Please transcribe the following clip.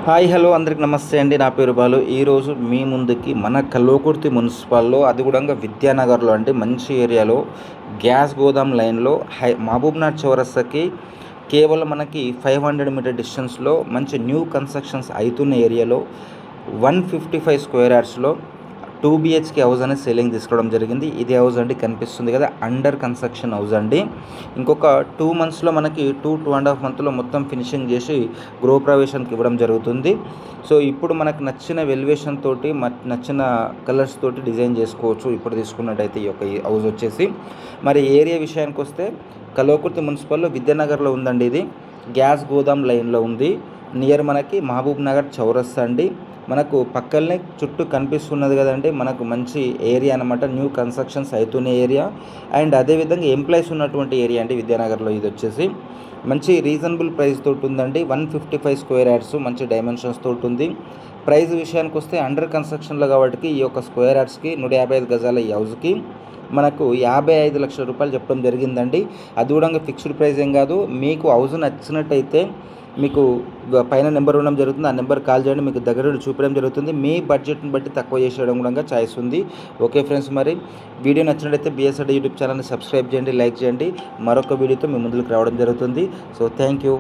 Hi hello అందరికి నమస్తే అండి. నా పేరు బాలు. ఈరోజు మీ ముందుకి మన కల్వకుర్తి మున్సిపల్లో, అది కూడా విద్యానగర్లో అంటే మంచి ఏరియాలో గ్యాస్ గోదాం లైన్లో మహబూబ్నగర్ చౌరస్తాకి కేవలం మనకి 500 మీటర్ డిస్టెన్స్లో మంచి న్యూ కన్స్ట్రక్షన్స్ అవుతున్న ఏరియాలో 155 స్క్వేర్ యార్డ్స్లో 2 BHK హౌస్ అనేది సేలింగ్ తీసుకోవడం జరిగింది. ఇది హౌస్ అండి, కనిపిస్తుంది కదా, అండర్ కన్స్ట్రక్షన్ హౌస్ అండి. ఇంకొక 2 మంత్స్లో మనకి 2.5 మంత్లో మొత్తం ఫినిషింగ్ చేసి గృహప్రవేశానికి ఇవ్వడం జరుగుతుంది. సో ఇప్పుడు మనకు నచ్చిన వెల్యువేషన్ తోటి నచ్చిన కలర్స్ తోటి డిజైన్ చేసుకోవచ్చు. ఇప్పుడు తీసుకున్నట్టయితే ఈ యొక్క హౌస్ వచ్చేసి మరి ఏరియా విషయానికి వస్తే కల్వకుర్తి మున్సిపల్లో విద్యానగర్లో ఉందండి. ఇది గ్యాస్ గోదాం లైన్లో ఉంది. నియర్ మనకి మహబూబ్ నగర్ చౌరస్తా అండి. మనకు పక్కనే చుట్టూ కనిపిస్తున్నది కదండి, మనకు మంచి ఏరియా అనమాట. న్యూ కన్స్ట్రక్షన్స్ అవుతున్న ఏరియా అండ్ అదేవిధంగా ఎంప్లాయీస్ ఉన్నటువంటి ఏరియా అండి విద్యానగర్లో. ఇది వచ్చేసి మంచి రీజనబుల్ ప్రైస్ తోటి ఉందండి. 155 స్క్వేర్ యార్డ్స్ మంచి డైమెన్షన్స్ తోటి ఉంది. ప్రైస్ విషయానికి వస్తే అండర్ కన్స్ట్రక్షన్లో కాబట్టి ఈ యొక్క స్క్వేర్ యార్డ్స్కి 155 గజాల ఈ హౌస్కి మనకు 55 లక్షల రూపాయలు చెప్పడం జరిగిందండి. అది కూడా ఫిక్స్డ్ ప్రైస్ ఏం కాదు. మీకు హౌస్ నచ్చినట్టయితే మీకు పైన నెంబర్ ఉండడం జరుగుతుంది. ఆ నెంబర్ కాల్ చేయండి, మీకు దగ్గర చూపించడం జరుగుతుంది. మీ బడ్జెట్ని బట్టి తక్కువ చేసేయడం కూడా ఛాయిస్ ఉంది. ఓకే ఫ్రెండ్స్, మరి వీడియో నచ్చినట్టయితే BSRD యూట్యూబ్ ఛానల్ని సబ్స్క్రైబ్ చేయండి, లైక్ చేయండి. మరొక వీడియోతో మీ ముందుకు రావడం జరుగుతుంది. So thank you.